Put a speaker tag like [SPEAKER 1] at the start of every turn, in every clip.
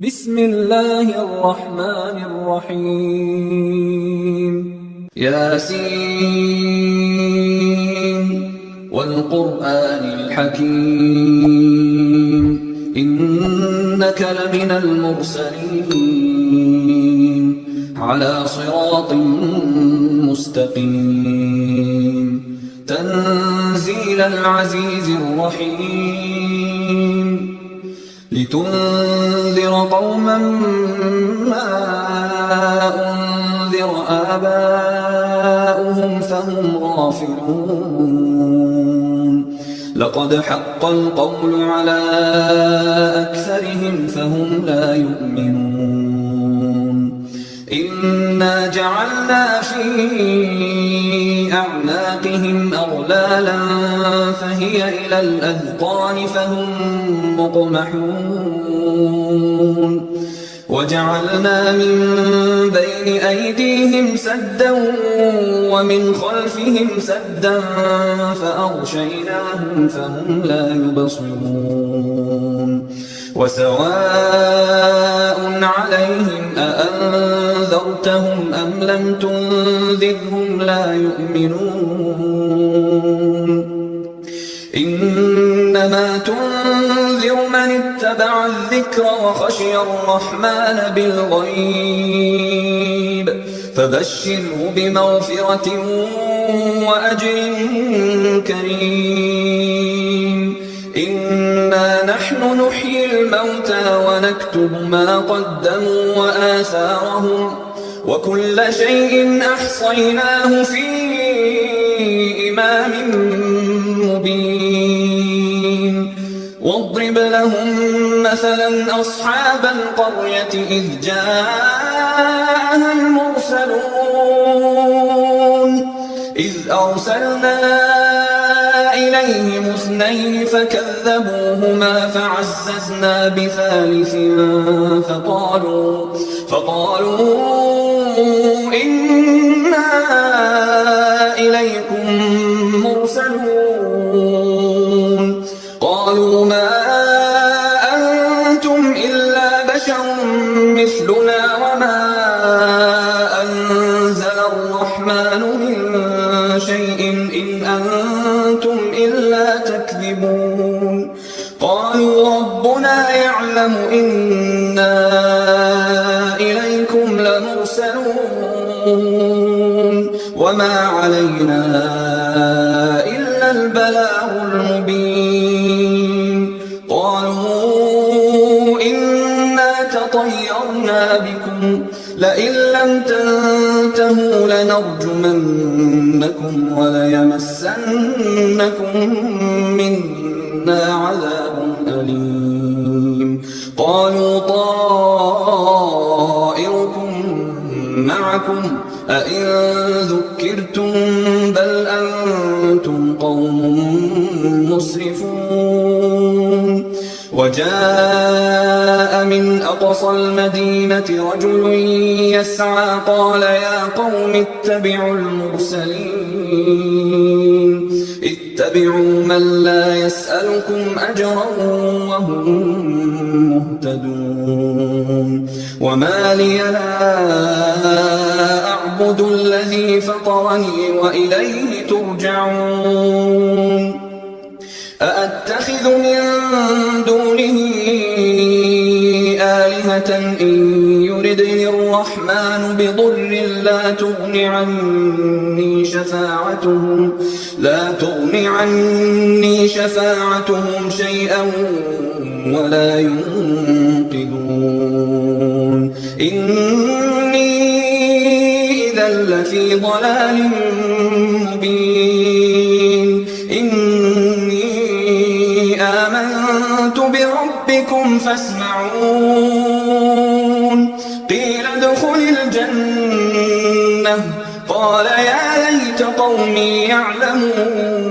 [SPEAKER 1] بسم الله الرحمن الرحيم ياسين والقرآن الحكيم إنك لمن المرسلين على صراط مستقيم تنزيل العزيز الرحيم لتنذر قوما ما أنذر آباؤهم فهم غافلون لقد حق القول على أكثرهم فهم لا يؤمنون إنا جعلنا في أعناقهم أغلالا فهي إلى الأذقان فهم مقمحون وجعلنا من بين أيديهم سدا ومن خلفهم سدا فأغشيناهم فهم لا يبصرون وسواء عليهم أأنذرتهم أم لم تنذرهم لا يؤمنون إنما تنذر من اتبع الذكر وخشي الرحمن بالغيب فبشره بمغفرة وأجر كريم إنا نحن نحيي الموتى ونكتب ما قدموا وآثارهم وكل شيء أحصيناه في إمام مبين واضرب لهم مثلا أصحاب القرية إذ جاءها المرسلون إذ أرسلنا إليهم اثنين فكذبوهما فعززنا بثالث فقالوا إنا إليكم مرسلون قالوا ما أنتم إلا بشر مثلنا وما أنزل الرحمن من شيء إن أنتم إلا تكذبون قالوا ربنا يعلم إنا إليكم لمرسلون وما علينا إلا البلاغ المبين قالوا إنا تطيرنا بكم لئن لم تنتهوا لنرجمنكم وليمسنكم منا عذاب أليم قالوا طائركم معكم أئن ذكرتم بل أنتم قوم مسرفون وجاء من أقصى المدينة رجل يسعى قال يا قوم اتبعوا المرسلين اتبعوا من لا يسألكم أجرا وهم مهتدون وما لي لا أعبد الذي فطرني وإليه ترجعون أأتخذ من دونه آلهة إن يردني الرحمن بضر لا تغن عني شفاعتهم شيئا ولا ينقذون إني إذا لفي ضلال مبين إني آمنت بربكم فاسمعون قيل ادخل الجنة قال يا ليت قومي يعلمون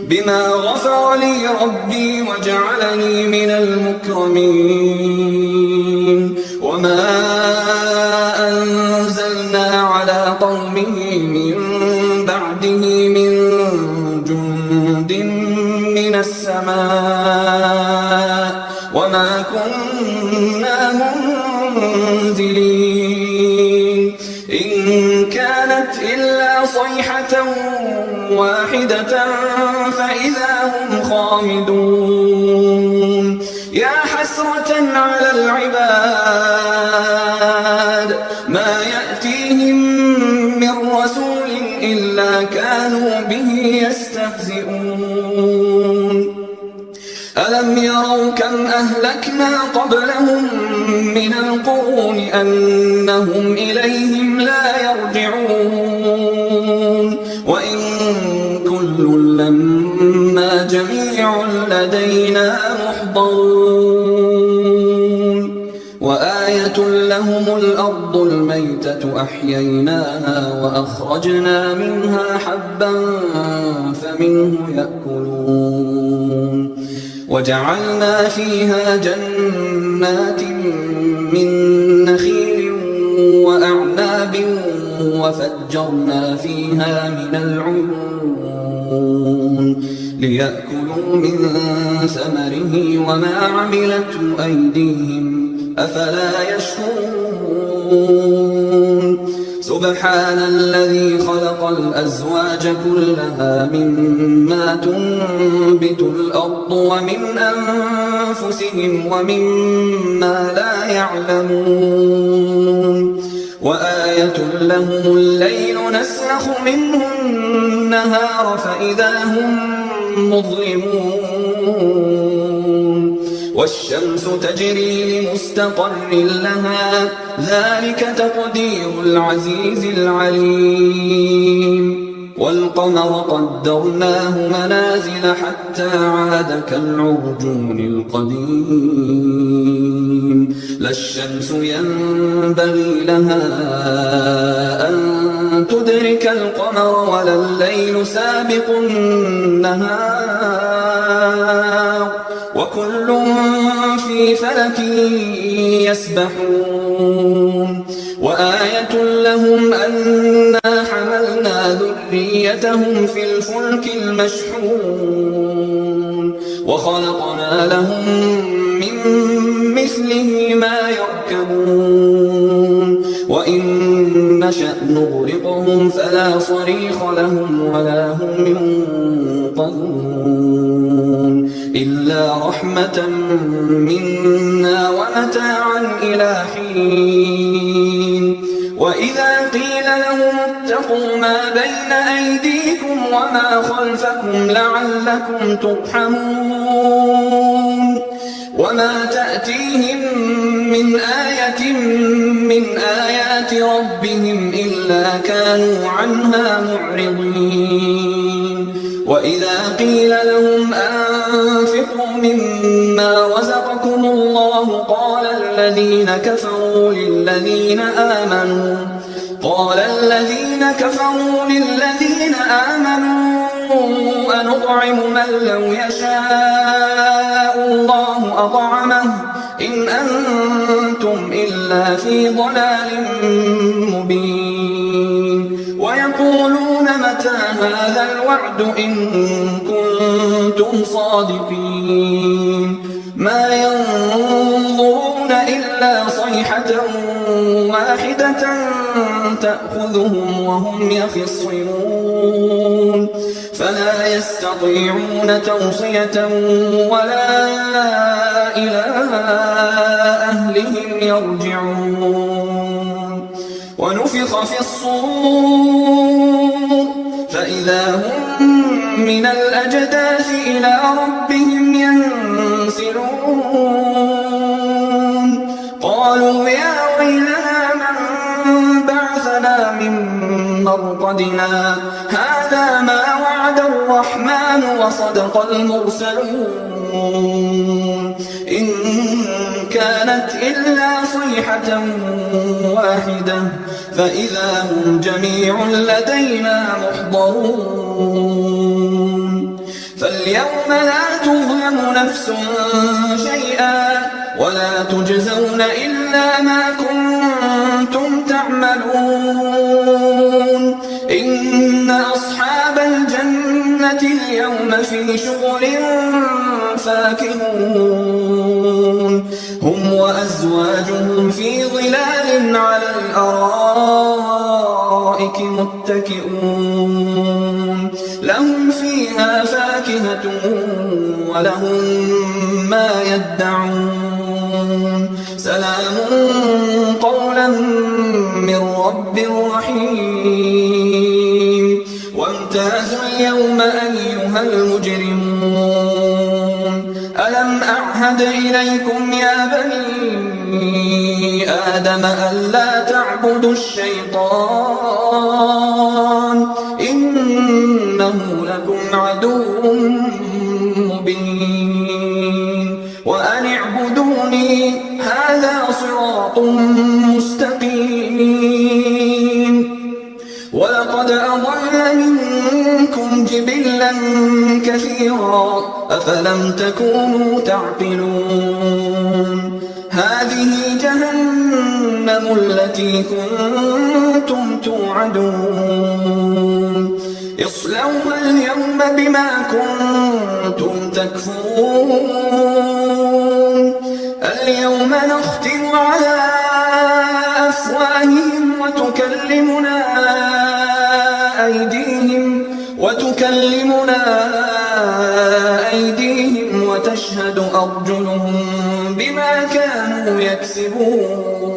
[SPEAKER 1] بما غفر لي ربي وجعلني من المكرمين وما أنزلنا على قومه من بعده من جند من السماء وما كنا كنا منزلين إن كانت إلا صيحة واحدة فإذا هم خامدون يا حسرة على العباد ما يأتيهم من رسول إلا كانوا به يستهزئون ألم يروا كم أهلكنا قبلهم من القرون أنهم إليهم لا يرجعون وإن كل لما جميع لدينا محضرون وآية لهم الأرض الميتة أحييناها وأخرجنا منها حبا فمنه يأكلون وجعلنا فيها جنات من نخيل وأعناب وفجرنا فيها من العيون ليأكلوا من ثمره وما عملته أيديهم أفلا يشكرون سبحان الذي خلق الأزواج كلها مما تنبت الأرض ومن أنفسهم ومما لا يعلمون وآية لهم الليل نسلخ منه النهار فإذا هم مظلمون والشمس تجري لمستقر لها ذلك تقدير العزيز العليم والقمر قدرناه منازل حتى عاد كالعرجون القديم لا الشمس ينبغي لها أن تدرك القمر ولا الليل سابق النهار وكل في فلك يسبحون وآية لهم أنا حملنا ذريتهم في الفلك المشحون وخلقنا لهم من مثله ما يركبون وإن نشأ نغرقهم فلا صريخ لهم ولا هم ينقذون إلا رحمة منا ومتاعا إلى حين وإذا قيل لهم اتقوا ما بين أيديكم وما خلفكم لعلكم ترحمون وما تأتيهم من آية من آيات ربهم إلا كانوا عنها معرضين وإذا قيل لهم أنفقوا مما رزقكم الله قال الذين كفروا للذين آمنوا أنطعم من لو يشاء الله أطعمه إن أنتم إلا في ضلال مبين ويقولون متى هذا الوعد إن كنتم صادقين ما ينظرون إلا صيحة واحدة تأخذهم وهم يخصمون فلا يستطيعون توصية ولا إلى أهلهم يرجعون ونفخ في الصور فإذا هم من الأجداث إلى ربهم ينسلون قالوا يا ويلنا من بعثنا من مرقدنا هذا ما وعد الرحمن وصدق المرسلون إن كانت إلا صيحة واحدة فإذا هم جميع لدينا محضرون فاليوم لا تظلم نفس شيئا ولا تجزون إلا ما كنتم تعملون إن أصحاب الجنة اليوم في شغل فاكهون وأزواجهم في ظلال على الأرائك متكئون لهم فيها فاكهة ولهم ما يدعون سلام قولا من رب رحيم وامتازوا اليوم أيها المجرمون ألم أعهد إليكم يا بني آدم ألا تعبدوا الشيطان إنه لكم عدو مبين وأن اعبدوني هذا صراط مستقيم ولقد أضل منكم جبلا كثيرا أفلم تكونوا تعقلون هذه جهنم التي كنتم توعدون اصلوها اليوم بما كنتم تكفرون اليوم نختم على أفواههم وتكلمنا أيديهم وتشهد أرجلهم بما كانوا يكسبون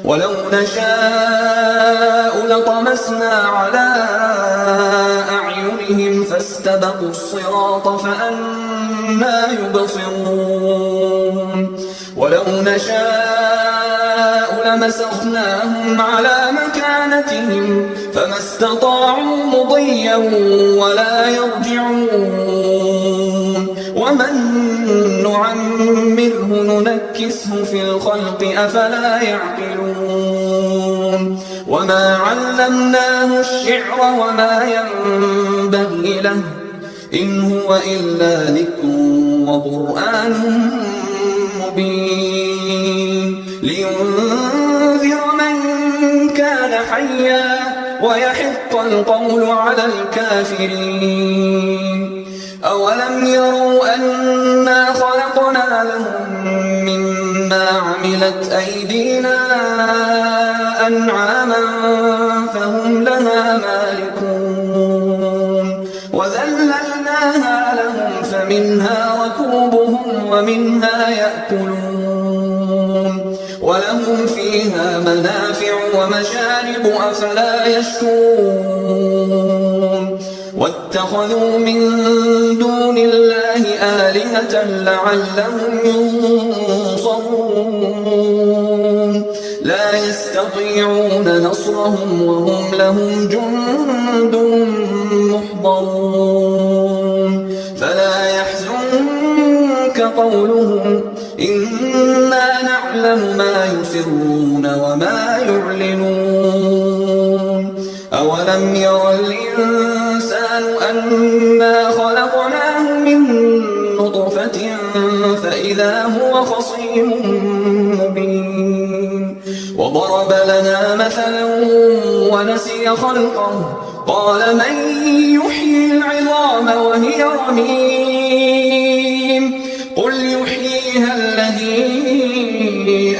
[SPEAKER 1] ولو نشاء لطمسنا على أعينهم فاستبقوا الصراط فأنى يبصرون ولو نشاء لمسخناهم على مكانتهم فما استطاعوا مضيا ولا يرجعون ومن نعمره ننكسه في الخلق أفلا يعقلون وما علمناه الشعر وما ينبغي له إن هو إلا ذكر وقرآن مبين لينذر من كان حيا ويحق القول على الكافرين أولم يروا أنا خلقنا لهم مما عملت أيدينا أنعاما فهم لها مالكون وذللناها لهم فمنها ركوبهم ومنها يأكلون ولهم فيها منافع ومشارب أفلا يشكرون واتخذوا من دون الله آلهة لعلهم ينصرون لا يستطيعون نصرهم وهم لهم جند محضرون فلا يحزنك قولهم إنا نعلم ما يسرون وما يعلنون أولم ير الإنسان أنا خلقناه من نطفة فإذا هو خصيم مبين وضرب لنا مثلا ونسي خلقه قال من يحيي العظام وهي رميم قل يحييها الذي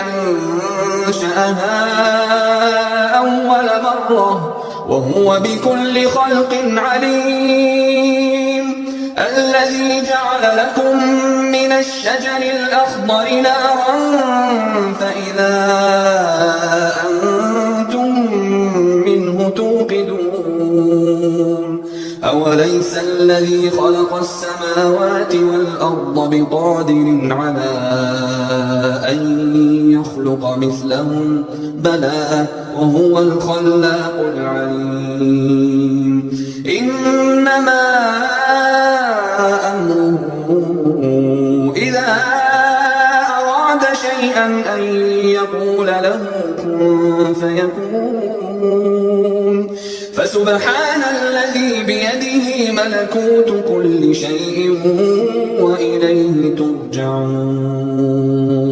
[SPEAKER 1] أنشأها أول مرة وهو بكل خلق عليم الذي جعل لكم من الشجر الأخضر نارا فإذا أنتم منه توقدون أوليس الذي خلق السماوات والأرض بقادر على أن يخلق مثلهم بلى وهو الخلاق العليم إنما أمره إذا أراد شيئا أن يقول له كن فيكون فسبحان الذي بيده ملكوت كل شيء وإليه ترجعون